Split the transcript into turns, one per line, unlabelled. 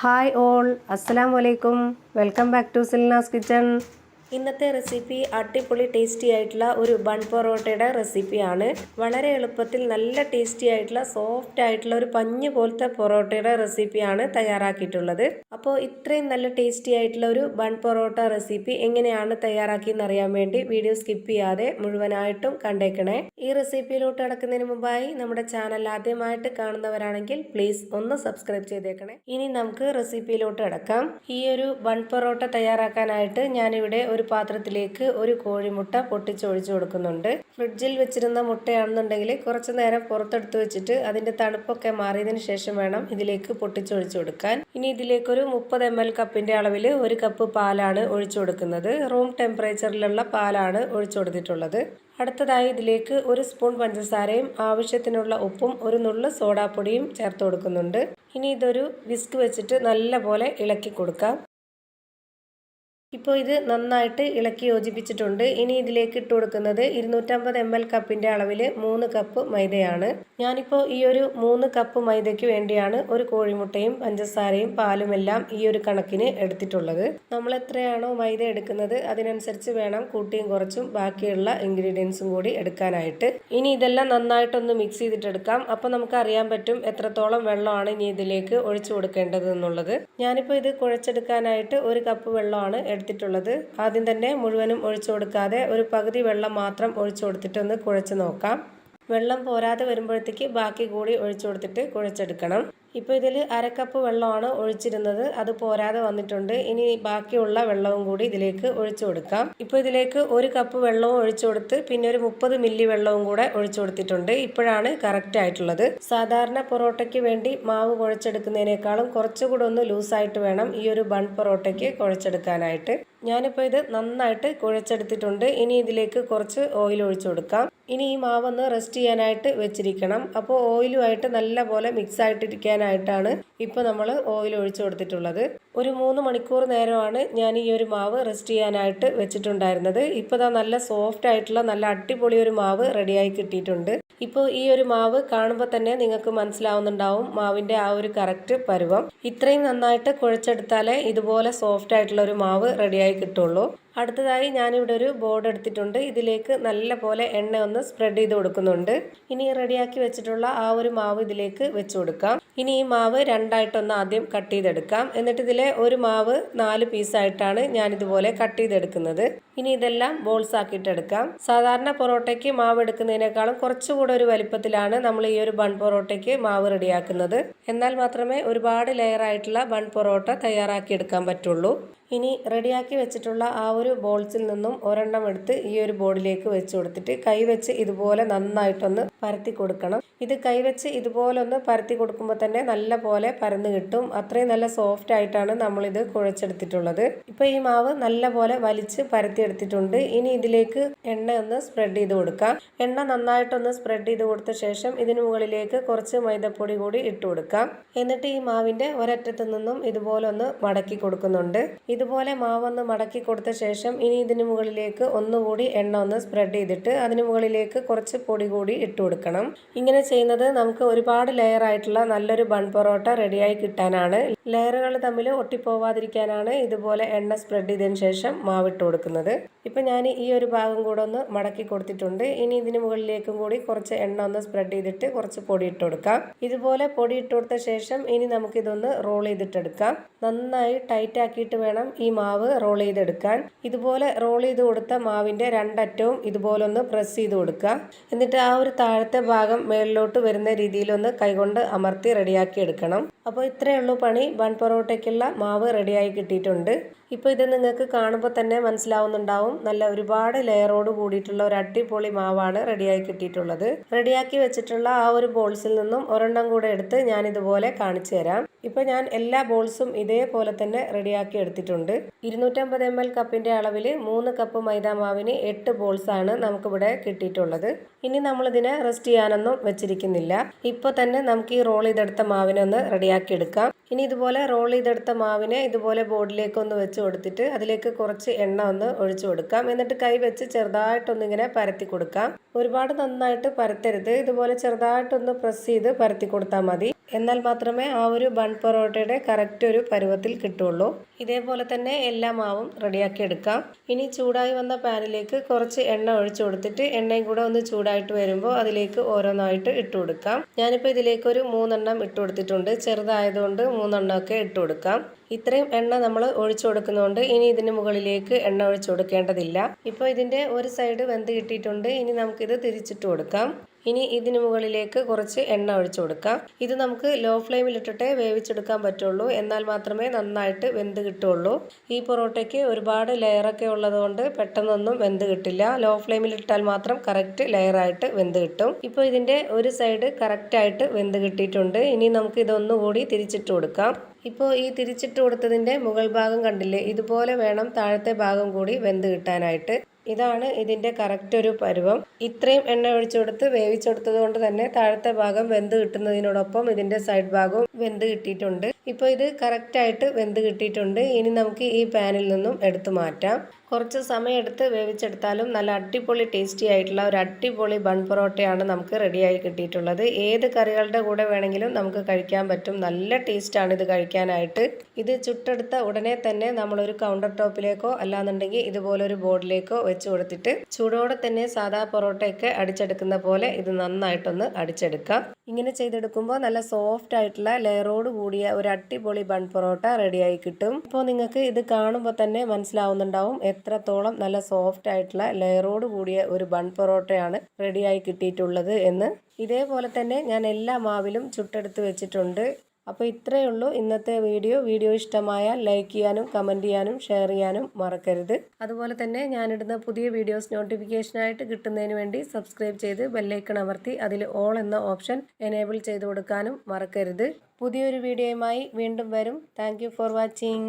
Hi all, അസ്സലാമു അലൈക്കും. Welcome back to Silnas kitchen. ഇന്നത്തെ റെസിപ്പി അടിപൊളി ടേസ്റ്റി ആയിട്ടുള്ള ഒരു ബൺ പൊറോട്ടയുടെ റെസിപ്പിയാണ്. വളരെ എളുപ്പത്തിൽ നല്ല ടേസ്റ്റി ആയിട്ടുള്ള സോഫ്റ്റ് ആയിട്ടുള്ള ഒരു പഞ്ഞ് പോലത്തെ പൊറോട്ടയുടെ റെസിപ്പിയാണ് തയ്യാറാക്കിയിട്ടുള്ളത്. അപ്പോൾ ഇത്രയും നല്ല ടേസ്റ്റി ആയിട്ടുള്ള ഒരു ബൺ പൊറോട്ട റെസിപ്പി എങ്ങനെയാണ് തയ്യാറാക്കിയെന്ന് അറിയാൻ വേണ്ടി വീഡിയോ സ്കിപ്പ് ചെയ്യാതെ മുഴുവനായിട്ടും കണ്ടേക്കണേ. ഈ റെസിപ്പിയിലോട്ട് കിടക്കുന്നതിന് മുമ്പായി നമ്മുടെ ചാനൽ ആദ്യമായിട്ട് കാണുന്നവരാണെങ്കിൽ പ്ലീസ് ഒന്ന് സബ്സ്ക്രൈബ് ചെയ്തേക്കണേ. ഇനി നമുക്ക് റെസിപ്പിയിലോട്ട് കിടക്കാം. ഈ ഒരു ബൺ പൊറോട്ട തയ്യാറാക്കാനായിട്ട് ഞാനിവിടെ ഒരു പാത്രത്തിലേക്ക് ഒരു കോഴിമുട്ട പൊട്ടിച്ചൊഴിച്ചു കൊടുക്കുന്നുണ്ട്. ഫ്രിഡ്ജിൽ വെച്ചിരുന്ന മുട്ടയാണെന്നുണ്ടെങ്കിൽ കുറച്ചു നേരം പുറത്തെടുത്ത് വെച്ചിട്ട് അതിന്റെ തണുപ്പൊക്കെ മാറിയതിനു ശേഷം വേണം ഇതിലേക്ക് പൊട്ടിച്ചൊഴിച്ചു കൊടുക്കാൻ. ഇനി ഇതിലേക്കൊരു 30 ml കപ്പിന്റെ അളവിൽ 1 കപ്പ് പാലാണ് ഒഴിച്ചു കൊടുക്കുന്നത്. റൂം ടെമ്പറേച്ചറിലുള്ള പാലാണ് ഒഴിച്ചു കൊടുത്തിട്ടുള്ളത്. അടുത്തതായി ഇതിലേക്ക് 1 സ്പൂൺ പഞ്ചസാരയും ആവശ്യത്തിനുള്ള ഉപ്പും ഒരു നുള്ളു സോഡാപ്പൊടിയും ചേർത്ത് കൊടുക്കുന്നുണ്ട്. ഇനി ഇതൊരു വിസ്ക് വെച്ചിട്ട് നല്ലപോലെ ഇളക്കി കൊടുക്കാം. ഇപ്പോൾ ഇത് നന്നായിട്ട് ഇളക്കി യോജിപ്പിച്ചിട്ടുണ്ട്. ഇനി ഇതിലേക്ക് ഇട്ട് കൊടുക്കുന്നത് 250 ml കപ്പിന്റെ അളവിൽ 3 കപ്പ് മൈദയാണ്. ഞാനിപ്പോൾ ഈ ഒരു 3 കപ്പ് മൈദയ്ക്ക് വേണ്ടിയാണ് ഒരു കോഴിമുട്ടയും പഞ്ചസാരയും പാലും എല്ലാം ഈ ഒരു കണക്കിന് എടുത്തിട്ടുള്ളത്. നമ്മൾ എത്രയാണോ മൈദ എടുക്കുന്നത് അതിനനുസരിച്ച് വേണം കൂട്ടിയും കുറച്ചും ബാക്കിയുള്ള ഇൻഗ്രീഡിയൻസും കൂടി എടുക്കാനായിട്ട്. ഇനി ഇതെല്ലാം നന്നായിട്ടൊന്ന് മിക്സ് ചെയ്തിട്ടെടുക്കാം. അപ്പോൾ നമുക്ക് അറിയാൻ പറ്റും എത്രത്തോളം വെള്ളമാണ് ഇനി ഇതിലേക്ക് ഒഴിച്ചു കൊടുക്കേണ്ടത് എന്നുള്ളത്. ഞാനിപ്പോൾ ഇത് കുഴച്ചെടുക്കാനായിട്ട് 1 കപ്പ് വെള്ളമാണ് എടുത്തിട്ടുള്ളത്. ആദ്യം തന്നെ മുഴുവനും ഒഴിച്ചു കൊടുക്കാതെ ഒരു പകുതി വെള്ളം മാത്രം ഒഴിച്ചു കൊടുത്തിട്ടൊന്ന് കുഴച്ച് നോക്കാം. വെള്ളം പോരാതെ വരുമ്പോഴത്തേക്ക് ബാക്കി കൂടി ഒഴിച്ചു കൊടുത്തിട്ട് കുഴച്ചെടുക്കണം. ഇപ്പോൾ ഇതിൽ 1/2 കപ്പ് വെള്ളമാണ് ഒഴിച്ചിരുന്നത്. അത് പോരാതെ വന്നിട്ടുണ്ട്. ഇനി ബാക്കിയുള്ള വെള്ളവും കൂടി ഇതിലേക്ക് ഒഴിച്ചു കൊടുക്കാം. ഇപ്പോൾ ഇതിലേക്ക് 1 കപ്പ് വെള്ളവും ഒഴിച്ചു കൊടുത്ത് പിന്നെ ഒരു 30 മില്ലി വെള്ളവും കൂടെ ഒഴിച്ചു കൊടുത്തിട്ടുണ്ട്. ഇപ്പോഴാണ് കറക്റ്റ് ആയിട്ടുള്ളത്. സാധാരണ പൊറോട്ടയ്ക്ക് വേണ്ടി മാവ് കുഴച്ചെടുക്കുന്നതിനേക്കാളും കുറച്ചുകൂടെ ഒന്ന് ലൂസായിട്ട് വേണം ഈ ഒരു ബൺ പൊറോട്ടയ്ക്ക് കുഴച്ചെടുക്കാനായിട്ട്. ഞാനിപ്പോൾ ഇത് നന്നായിട്ട് കുഴച്ചെടുത്തിട്ടുണ്ട്. ഇനി ഇതിലേക്ക് കുറച്ച് ഓയിൽ ഒഴിച്ചു കൊടുക്കാം. ഇനി ഈ മാവൊന്ന് റെസ്റ്റ് ചെയ്യാനായിട്ട് വെച്ചിരിക്കണം. അപ്പോൾ ഓയിലുമായിട്ട് നല്ല പോലെ മിക്സ് ആയിട്ടിരിക്കാനായിട്ടാണ് ഇപ്പോൾ നമ്മൾ ഓയിൽ ഒഴിച്ചു കൊടുത്തിട്ടുള്ളത്. ഒരു 3 മണിക്കൂർ നേരമാണ് ഞാൻ ഈ ഒരു മാവ് റെസ്റ്റ് ചെയ്യാനായിട്ട് വെച്ചിട്ടുണ്ടായിരുന്നത്. ഇപ്പോൾ ദാ നല്ല സോഫ്റ്റ് ആയിട്ടുള്ള നല്ല അടിപൊളി ഒരു മാവ് റെഡിയായി കിട്ടിയിട്ടുണ്ട്. ഇപ്പോൾ ഈ ഒരു മാവ് കാണുമ്പോൾ തന്നെ നിങ്ങൾക്ക് മനസ്സിലാവുന്നുണ്ടാവും മാവിൻ്റെ ആ ഒരു കറക്റ്റ് പരുവം. ഇത്രയും നന്നായിട്ട് കുഴച്ചെടുത്താലേ ഇതുപോലെ സോഫ്റ്റ് ആയിട്ടുള്ള ഒരു മാവ് റെഡിയായി കിട്ടുള്ളൂ. അടുത്തതായി ഞാനിവിടെ ഒരു ബോർഡ് എടുത്തിട്ടുണ്ട്. ഇതിലേക്ക് നല്ല പോലെ എണ്ണ ഒന്ന് സ്പ്രെഡ് ചെയ്ത് കൊടുക്കുന്നുണ്ട്. ഇനി റെഡിയാക്കി വെച്ചിട്ടുള്ള ആ ഒരു മാവ് ഇതിലേക്ക് വെച്ച് കൊടുക്കാം. ഇനി ഈ മാവ് രണ്ടായിട്ടൊന്ന് ആദ്യം കട്ട് ചെയ്തെടുക്കാം. എന്നിട്ട് ഇതിലെ ഒരു മാവ് 4 പീസായിട്ടാണ് ഞാനിതുപോലെ കട്ട് ചെയ്തെടുക്കുന്നത്. ഇനി ഇതെല്ലാം ബോൾസ് ആക്കിയിട്ടെടുക്കാം. സാധാരണ പൊറോട്ടയ്ക്ക് മാവ് എടുക്കുന്നതിനേക്കാളും കുറച്ചുകൂടെ ഒരു വലിപ്പത്തിലാണ് നമ്മൾ ഈ ഒരു ബൺ പൊറോട്ടയ്ക്ക് മാവ് റെഡിയാക്കുന്നത്. എന്നാൽ മാത്രമേ ഒരുപാട് ലെയർ ആയിട്ടുള്ള ബൺ പൊറോട്ട തയ്യാറാക്കി എടുക്കാൻ പറ്റുള്ളൂ. ഇനി റെഡിയാക്കി വെച്ചിട്ടുള്ള ആ ഒരു ബോൾസിൽ നിന്നും ഒരെണ്ണം എടുത്ത് ഈ ഒരു ബോർഡിലേക്ക് വെച്ച് കൊടുത്തിട്ട് കൈവച്ച് ഇതുപോലെ നന്നായിട്ടൊന്ന് പരത്തി കൊടുക്കണം. ഇത് കൈവച്ച് ഇതുപോലെ ഒന്ന് പരത്തി കൊടുക്കുമ്പോൾ തന്നെ നല്ല പോലെ പരന്ന് കിട്ടും. അത്രയും നല്ല സോഫ്റ്റ് ആയിട്ടാണ് നമ്മളിത് കുഴച്ചെടുത്തിട്ടുള്ളത്. ഇപ്പോൾ ഈ മാവ് നല്ല പോലെ വലിച്ച് പരത്തിയെടുത്തിട്ടുണ്ട്. ഇനി ഇതിലേക്ക് എണ്ണ ഒന്ന് സ്പ്രെഡ് ചെയ്ത് കൊടുക്കാം. എണ്ണ നന്നായിട്ടൊന്ന് സ്പ്രെഡ് ചെയ്ത് കൊടുത്ത ശേഷം ഇതിന് മുകളിലേക്ക് കുറച്ച് മൈദപ്പൊടി കൂടി ഇട്ട് കൊടുക്കാം. എന്നിട്ട് ഈ മാവിൻ്റെ ഒരറ്റത്ത് നിന്നും ഇതുപോലെ ഒന്ന് മടക്കി കൊടുക്കുന്നുണ്ട്. ഇതുപോലെ മാവൊന്ന് മടക്കി കൊടുത്ത ശേഷം ഇനി ഇതിന് മുകളിലേക്ക് ഒന്നുകൂടി എണ്ണ ഒന്ന് സ്പ്രെഡ് ചെയ്തിട്ട് അതിന് മുകളിലേക്ക് കുറച്ച് പൊടി കൂടി ഇട്ട് കൊടുക്കണം. ഇങ്ങനെ ചെയ്യുന്നത് നമുക്ക് ഒരുപാട് ലെയർ ആയിട്ടുള്ള നല്ലൊരു ബൺ പൊറോട്ട റെഡിയായി കിട്ടാനാണ്. ലെയറുകൾ തമ്മിൽ ഒട്ടിപ്പോവാതിരിക്കാനാണ് ഇതുപോലെ എണ്ണ സ്പ്രെഡ് ചെയ്തതിന് ശേഷം മാവിട്ട് കൊടുക്കുന്നത്. ഇപ്പം ഞാൻ ഈ ഒരു ഭാഗം കൂടെ ഒന്ന് മടക്കി കൊടുത്തിട്ടുണ്ട്. ഇനി ഇതിന് മുകളിലേക്കും കൂടി കുറച്ച് എണ്ണ ഒന്ന് സ്പ്രെഡ് ചെയ്തിട്ട് കുറച്ച് പൊടി ഇട്ട് കൊടുക്കാം. ഇതുപോലെ പൊടി ഇട്ട് കൊടുത്ത ശേഷം ഇനി നമുക്കിതൊന്ന് റോൾ ചെയ്തിട്ടെടുക്കാം. നന്നായി ടൈറ്റ് ആക്കിയിട്ട് വേണം ഈ മാവ് റോൾ ചെയ്തെടുക്കാൻ. ഇതുപോലെ റോൾ ചെയ്ത് കൊടുത്ത മാവിൻ്റെ രണ്ടറ്റവും ഇതുപോലെ ഒന്ന് പ്രസ് ചെയ്ത് കൊടുക്കുക. എന്നിട്ട് ആ ഒരു താഴത്തെ ഭാഗം മേളിലോട്ട് വരുന്ന രീതിയിലൊന്ന് കൈകൊണ്ട് അമർത്തി റെഡിയാക്കി എടുക്കണം. അപ്പോൾ ഇത്രയേ ഉള്ളൂ പണി. ബൺ പൊറോട്ടയ്ക്കുള്ള മാവ് റെഡിയായി കിട്ടിയിട്ടുണ്ട്. ഇപ്പോൾ ഇത് നിങ്ങൾക്ക് കാണുമ്പോൾ തന്നെ മനസ്സിലാവുന്നുണ്ടാവും നല്ല ഒരുപാട് ലെയറോട് കൂടിയിട്ടുള്ള ഒരു അടിപൊളി മാവാണ് റെഡിയായി കിട്ടിയിട്ടുള്ളത്. റെഡിയാക്കി വെച്ചിട്ടുള്ള ആ ഒരു ബോൾസിൽ നിന്നും ഒരെണ്ണം കൂടെ എടുത്ത് ഞാൻ ഇതുപോലെ കാണിച്ചു തരാം. ഇപ്പോൾ ഞാൻ എല്ലാ ബോൾസും ഇതേപോലെ തന്നെ റെഡിയാക്കി എടുത്തിട്ടുണ്ട്. 250 ml കപ്പിന്റെ അളവിൽ 3 കപ്പ് മൈദ മാവിന് 8 ബോൾസ് ആണ് നമുക്കിവിടെ കിട്ടിയിട്ടുള്ളത്. ഇനി നമ്മളിതിനെ റെസ്റ്റ് ചെയ്യാനൊന്നും വെച്ചിരിക്കുന്നില്ല. ഇപ്പോൾ തന്നെ നമുക്ക് ഈ റോൾ ചെയ്തെടുത്ത മാവിനൊന്ന് റെഡിയാക്കി എടുക്കാം. ഇനി ഇതുപോലെ റോൾ ചെയ്തെടുത്ത മാവിനെ ഇതുപോലെ ബോർഡിലേക്ക് ഒന്ന് വെച്ച് കൊടുത്തിട്ട് അതിലേക്ക് കുറച്ച് എണ്ണ ഒന്ന് ഒഴിച്ചു കൊടുക്കാം. എന്നിട്ട് കൈ വെച്ച് ചെറുതായിട്ടൊന്നിങ്ങനെ പരത്തി കൊടുക്കാം. ഒരുപാട് നന്നായിട്ട് പരത്തരുത്. ഇതുപോലെ ചെറുതായിട്ടൊന്ന് പ്രസ് ചെയ്ത് പരത്തി കൊടുത്താൽ മതി. എന്നാൽ മാത്രമേ ആ ഒരു ബൺ പൊറോട്ടയുടെ കറക്റ്റ് ഒരു പരുവത്തിൽ കിട്ടുള്ളൂ. ഇതേപോലെ തന്നെ എല്ലാ മാവും റെഡിയാക്കി എടുക്കാം. ഇനി ചൂടായി വന്ന പാനിലേക്ക് കുറച്ച് എണ്ണ ഒഴിച്ചു കൊടുത്തിട്ട് എണ്ണയും കൂടെ ഒന്ന് ചൂടായിട്ട് വരുമ്പോൾ അതിലേക്ക് ഓരോന്നായിട്ട് ഇട്ട് കൊടുക്കാം. ഞാനിപ്പോൾ ഇതിലേക്ക് ഒരു 3 എണ്ണം ഇട്ട് കൊടുത്തിട്ടുണ്ട്. ചെറുതായതുകൊണ്ട് 3 എണ്ണമൊക്കെ ഇട്ട് കൊടുക്കാം. ഇത്രയും എണ്ണ നമ്മൾ ഒഴിച്ചു കൊടുക്കുന്നതുകൊണ്ട് ഇനി ഇതിന് മുകളിലേക്ക് എണ്ണ ഒഴിച്ചു കൊടുക്കേണ്ടതില്ല. ഇപ്പോൾ ഇതിൻ്റെ ഒരു സൈഡ് വെന്ത് കിട്ടിയിട്ടുണ്ട്. ഇനി നമുക്കിത് തിരിച്ചിട്ട് കൊടുക്കാം. ഇനി ഇതിന് മുകളിലേക്ക് കുറച്ച് എണ്ണ ഒഴിച്ചു കൊടുക്കാം. ഇത് നമുക്ക് ലോ ഫ്ലെയിമിൽ ഇട്ടിട്ടേ വേവിച്ചെടുക്കാൻ പറ്റുള്ളൂ. എന്നാൽ മാത്രമേ നന്നായിട്ട് വെന്ത് കിട്ടുള്ളൂ. ഈ പൊറോട്ടയ്ക്ക് ഒരുപാട് ലെയറൊക്കെ ഉള്ളതുകൊണ്ട് പെട്ടെന്നൊന്നും വെന്ത് കിട്ടില്ല. ലോ ഫ്ലെയിമിൽ ഇട്ടാൽ മാത്രം കറക്റ്റ് ലെയറായിട്ട് വെന്ത് കിട്ടും. ഇപ്പോൾ ഇതിൻ്റെ ഒരു സൈഡ് കറക്റ്റായിട്ട് വെന്ത് കിട്ടിയിട്ടുണ്ട്. ഇനി നമുക്ക് ഇതൊന്നുകൂടി തിരിച്ചിട്ട് കൊടുക്കാം. ഇപ്പോൾ ഈ തിരിച്ചിട്ട് കൊടുത്തതിൻ്റെ മുകൾ ഭാഗം കണ്ടില്ലേ, ഇതുപോലെ വേണം താഴത്തെ ഭാഗം കൂടി വെന്ത് കിട്ടാനായിട്ട്. ഇതാണ് ഇതിൻ്റെ കറക്റ്റ് ഒരു പരുവം. ഇത്രയും എണ്ണ ഒഴിച്ചു കൊടുത്ത് വേവിച്ചെടുത്തത് കൊണ്ട് തന്നെ താഴത്തെ ഭാഗം വെന്ത് കിട്ടുന്നതിനോടൊപ്പം ഇതിൻ്റെ സൈഡ് ഭാഗവും വെന്ത് കിട്ടിയിട്ടുണ്ട്. ഇപ്പോൾ ഇത് കറക്റ്റായിട്ട് വെന്ത് കിട്ടിയിട്ടുണ്ട്. ഇനി നമുക്ക് ഈ പാനിൽ നിന്നും എടുത്തു മാറ്റാം. കുറച്ച് സമയമെടുത്ത് വേവിച്ചെടുത്താലും നല്ല അടിപൊളി ടേസ്റ്റി ആയിട്ടുള്ള ഒരു അടിപൊളി ബൺ പൊറോട്ടയാണ് നമുക്ക് റെഡിയായി കിട്ടിയിട്ടുള്ളത്. ഏത് കറികളുടെ കൂടെ വേണമെങ്കിലും നമുക്ക് കഴിക്കാൻ പറ്റും. നല്ല ടേസ്റ്റാണ് ഇത് കഴിക്കാനായിട്ട്. ഇത് ചുട്ടെടുത്ത ഉടനെ തന്നെ നമ്മളൊരു കൗണ്ടർ ടോപ്പിലേക്കോ അല്ലാന്നുണ്ടെങ്കിൽ ഇതുപോലൊരു ബോർഡിലേക്കോ വെച്ച് കൊടുത്തിട്ട് ചൂടോടെ തന്നെ സാധാ പൊറോട്ടയൊക്കെ അടിച്ചെടുക്കുന്ന പോലെ ഇത് നന്നായിട്ടൊന്ന് അടിച്ചെടുക്കാം. ഇങ്ങനെ ചെയ്തെടുക്കുമ്പോൾ നല്ല സോഫ്റ്റ് ആയിട്ടുള്ള ലെയറോട് കൂടിയ ഒരു അടിപൊളി ബൺ പൊറോട്ട റെഡിയായി കിട്ടും. ഇപ്പോൾ നിങ്ങൾക്ക് ഇത് കാണുമ്പോൾ തന്നെ മനസ്സിലാവുന്നുണ്ടാവും എത്രത്തോളം നല്ല സോഫ്റ്റ് ആയിട്ടുള്ള ലെയറോട് കൂടിയ ഒരു ബൺ പൊറോട്ടയാണ് റെഡിയായി കിട്ടിയിട്ടുള്ളത് എന്ന്. ഇതേപോലെ തന്നെ ഞാൻ എല്ലാ മാവിലും ചുട്ടെടുത്ത് വെച്ചിട്ടുണ്ട്. അപ്പോൾ ഇത്രയേ ഉള്ളൂ ഇന്നത്തെ വീഡിയോ ഇഷ്ടമായാൽ ലൈക്ക് ചെയ്യാനും കമൻറ്റ് ചെയ്യാനും ഷെയർ ചെയ്യാനും മറക്കരുത്. അതുപോലെ തന്നെ ഞാനിടുന്ന പുതിയ വീഡിയോസ് നോട്ടിഫിക്കേഷനായിട്ട് കിട്ടുന്നതിന് വേണ്ടി സബ്സ്ക്രൈബ് ചെയ്ത് ബെല്ലൈക്കൺ അമർത്തി അതിൽ ഓൾ എന്ന ഓപ്ഷൻ എനേബിൾ ചെയ്ത് കൊടുക്കാനും മറക്കരുത്. പുതിയൊരു വീഡിയോയുമായി വീണ്ടും വരും. Thank you for watching.